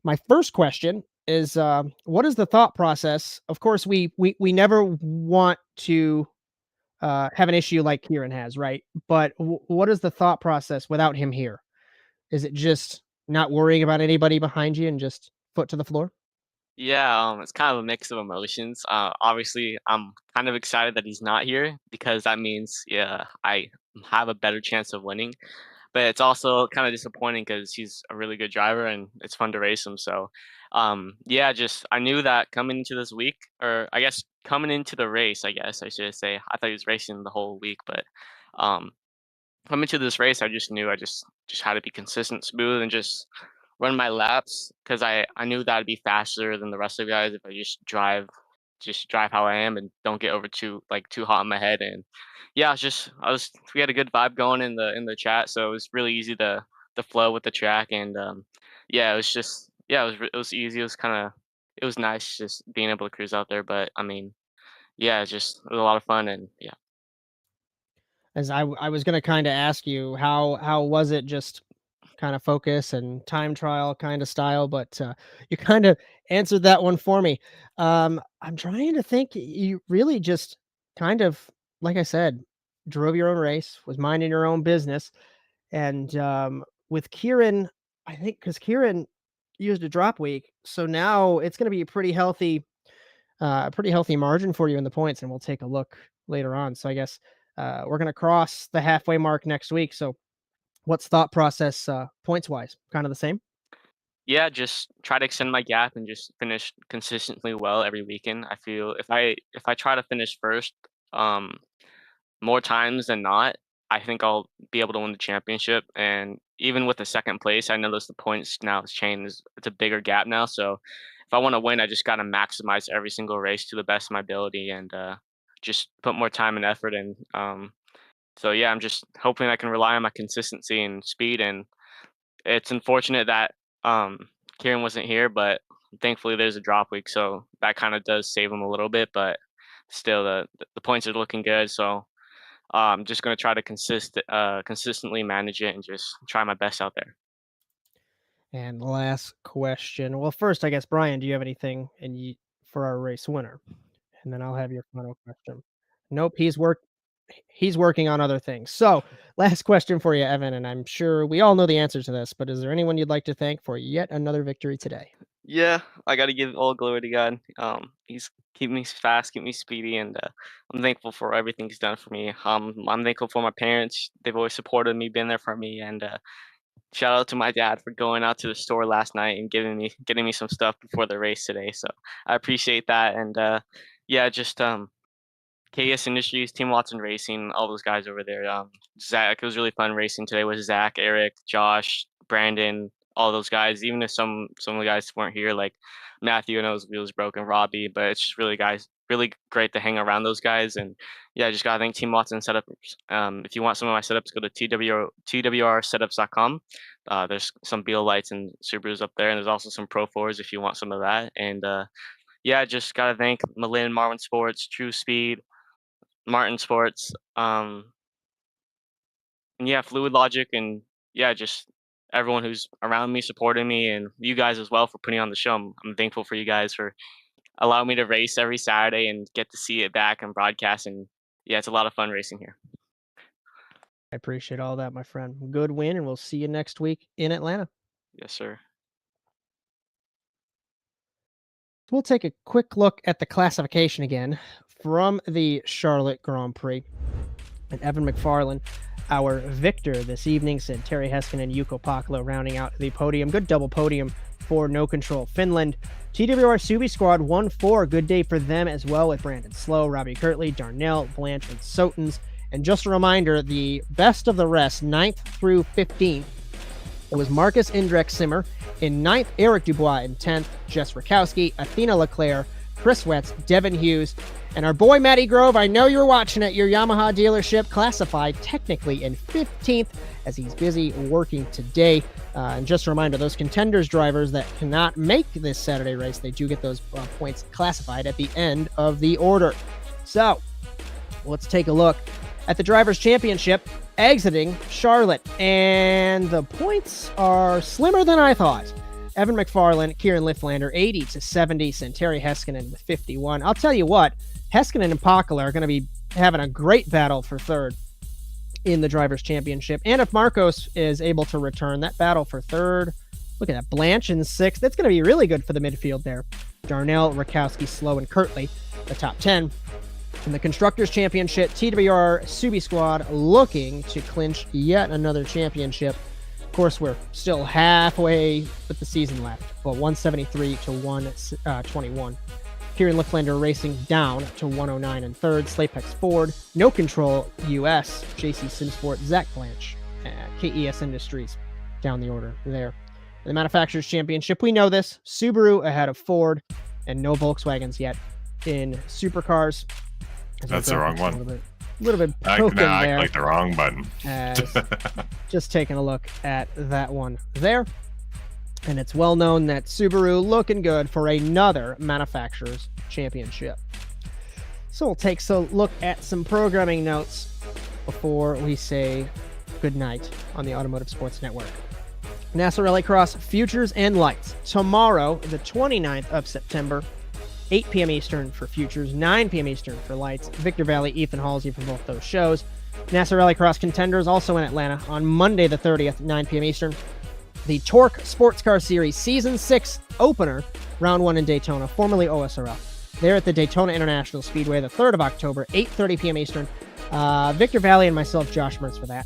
My first question is, what is the thought process? Of course, we never want to have an issue like Kieran has, right? But what is the thought process without him here? Is it just not worrying about anybody behind you and just foot to the floor? Yeah, it's kind of a mix of emotions. Obviously, I'm kind of excited that he's not here because that means, yeah, I have a better chance of winning. But it's also kind of disappointing because he's a really good driver and it's fun to race him. So, yeah, just I knew that coming into this week, or I guess coming into the race, I guess I should say. I thought he was racing the whole week, but um, coming to this race, I just knew I just had to be consistent, smooth, and just run my laps because I knew that'd be faster than the rest of the guys if I just drive how I am and don't get over too hot in my head. And yeah, we had a good vibe going in the chat, so it was really easy to flow with the track. And yeah, it was just yeah, it was easy. It was nice just being able to cruise out there. But I mean, yeah, it was a lot of fun. And yeah. As I was gonna kinda ask you, how was it just kinda focus and time trial kinda style, but, you kinda answered that one for me. I'm trying to think, you really just kind of, like I said, drove your own race, was minding your own business, and, with Kieran, I think because Kieran used a drop week, so now it's gonna be a pretty healthy margin for you in the points, and we'll take a look later on. So I guess we're going to cross the halfway mark next week. So what's thought process points wise? Kind of the same? Yeah, just try to extend my gap and just finish consistently well every weekend. I feel if I try to finish first, um, more times than not, I think I'll be able to win the championship. And even with the second place, I notice the points now has changed. It's a bigger gap now. So if I want to win, I just got to maximize every single race to the best of my ability and just put more time and effort in. So yeah, I'm just hoping I can rely on my consistency and speed. And it's unfortunate that Kieran wasn't here, but thankfully there's a drop week, so that kind of does save him a little bit. But still, the points are looking good. So I'm just gonna try to consistently manage it and just try my best out there. And last question. Well, first, I guess, Brian, do you have anything for our race winner? And then I'll have your final question. Nope, he's working on other things. So, last question for you, Evan, and I'm sure we all know the answer to this, but is there anyone you'd like to thank for yet another victory today? Yeah, I got to give all glory to God. He's keep me fast, keep me speedy, and I'm thankful for everything he's done for me. I'm thankful for my parents. They've always supported me, been there for me, and shout out to my dad for going out to the store last night and getting me some stuff before the race today. So I appreciate that. And yeah, just KS Industries, Team Watson Racing, all those guys over there. Zach, it was really fun racing today with Zach, Eric, Josh, Brandon, all those guys. Even if some of the guys weren't here, like Matthew, I know his wheels broken, Robbie, but it's just really great to hang around those guys. And yeah, I just gotta thank Team Watson Setups. If you want some of my setups, go to twrsetups.com. There's some Beal lights and Subarus up there, and there's also some Pro 4s if you want some of that. And yeah, just gotta thank Malin, Marvin Sports, True Speed, Martin Sports, and yeah, Fluid Logic, and yeah, just everyone who's around me, supporting me, and you guys as well for putting on the show. I'm thankful for you guys for allowing me to race every Saturday and get to see it back and broadcast. And yeah, it's a lot of fun racing here. I appreciate all that, my friend. Good win, and we'll see you next week in Atlanta. Yes, sir. We'll take a quick look at the classification again from the Charlotte Grand Prix. And Evan MacFarlane, our victor this evening, said Terry Heskin and Yuko Pakalo rounding out the podium. Good double podium for No Control Finland. TWR Subi Squad 1-4. Good day for them as well, with Brandon Slow, Robbie Kirtley, Darnell, Blanche, and Sotens. And just a reminder, the best of the rest, 9th through 15th, it was Marcus Indrek Simmer. In 9th, Eric Dubois. In 10th, Jess Rakowski, Athena Leclerc, Chris Wetz, Devin Hughes, and our boy Matty Grove. I know you're watching at your Yamaha dealership, classified technically in 15th as he's busy working today. And just a reminder, those contenders drivers that cannot make this Saturday race, they do get those points classified at the end of the order. So let's take a look at the Drivers' Championship exiting Charlotte. And the points are slimmer than I thought. Evan MacFarlane, Kieran Liflander, 80 to 70. Terry Heskinen with 51. I'll tell you what, Heskinen and Pakala are going to be having a great battle for third. in the Drivers' Championship. And if Marcos is able to return, that battle for third, look at that, Blanche in sixth. That's going to be really good for the midfield there. Darnell, Rakowski, Slow, and Kirtley, the top 10. In the Constructors' Championship, TWR Subi Squad looking to clinch yet another championship. Of course, we're still halfway with the season left, but 173 to 121. Kieran Liflander racing down to 109 in third. Slapex Ford, No Control US, JC Simsport, Zach Blanche, KES Industries down the order there. In the Manufacturers' Championship, we know this. Subaru ahead of Ford, and no Volkswagens yet in Supercars. That's the wrong one. A little bit poking there. I clicked the wrong button. Just taking a look at that one there. And it's well known that Subaru looking good for another Manufacturers' Championship. So we'll take a look at some programming notes before we say goodnight on the Automotive Sports Network. NASA Rallycross Futures and Lights. Tomorrow, the 29th of September, 8 p.m. Eastern for Futures, 9 p.m. Eastern for Lights. Victor Valley, Ethan Halsey for both those shows. NASA Rallycross Contenders also in Atlanta on Monday the 30th, 9 p.m. Eastern. The Torque Sports Car Series Season 6 opener, Round 1 in Daytona, formerly OSRL. They're at the Daytona International Speedway the 3rd of October, 8:30 p.m. Eastern. Victor Valley and myself, Josh Mertz, for that.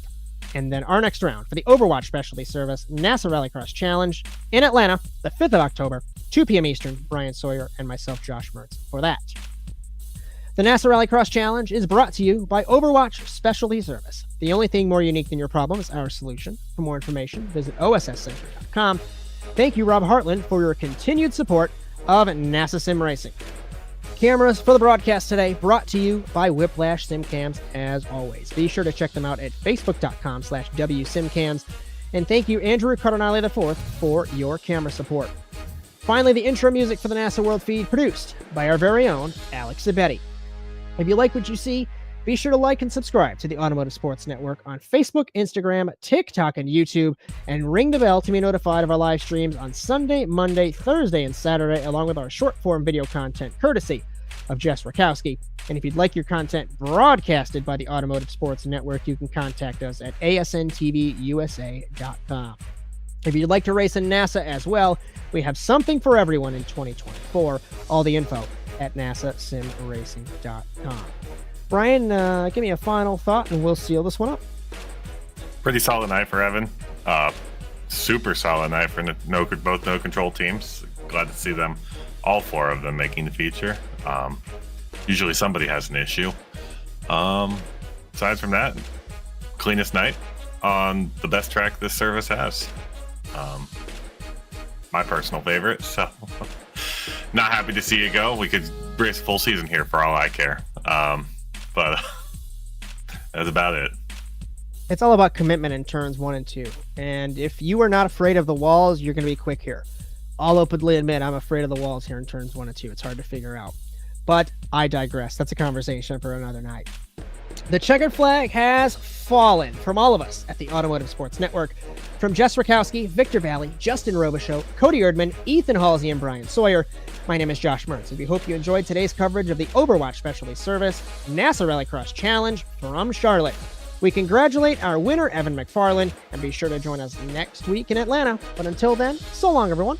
And then our next round for the Overwatch Specialty Service, NASA Rallycross Challenge in Atlanta, the 5th of October, 2 p.m. Eastern, Bryan Sawyer and myself, Josh Mertz, for that. The NASA Rallycross Challenge is brought to you by Overwatch Specialty Service. The only thing more unique than your problem is our solution. For more information, visit osscenter.com. Thank you, Rob Hartland, for your continued support of NASA Sim Racing. Cameras for the broadcast today brought to you by Whiplash SimCams, as always. Be sure to check them out at facebook.com/WSimCams. And thank you, Andrew Cardinale IV, for your camera support. Finally, the intro music for the NASA World Feed produced by our very own Alex Zabetti. If you like what you see, be sure to like and subscribe to the Automotive Sports Network on Facebook, Instagram, TikTok, and YouTube, and ring the bell to be notified of our live streams on Sunday, Monday, Thursday, and Saturday, along with our short-form video content courtesy of Jess Rakowski. And if you'd like your content broadcasted by the Automotive Sports Network, you can contact us at asntvUSA.com. If you'd like to race in NASA as well, we have something for everyone in 2024. All the info at nasasimracing.com. Bryan, give me a final thought and we'll seal this one up. Pretty solid night for Evan. Super solid night for both no control teams. Glad to see them, all four of them, making the feature. Usually somebody has an issue. Aside from that, cleanest night on the best track this service has. My personal favorite, so not happy to see it go. We could race a full season here for all I care. But that's about it. It's all about commitment in turns 1 and 2. And if you are not afraid of the walls, you're going to be quick here. I'll openly admit I'm afraid of the walls here in turns 1 and 2. It's hard to figure out. But I digress. That's a conversation for another night. The checkered flag has fallen from all of us at the Automotive Sports Network. From Jess Rakowski, Victor Valley, Justin Robichaux, Cody Erdman, Ethan Halsey, and Bryan Sawyer. My name is Josh Mertz, and we hope you enjoyed today's coverage of the Overwatch Specialty Service NASA Rallycross Challenge from Charlotte. We congratulate our winner, Evan MacFarlane, and be sure to join us next week in Atlanta. But until then, so long, everyone.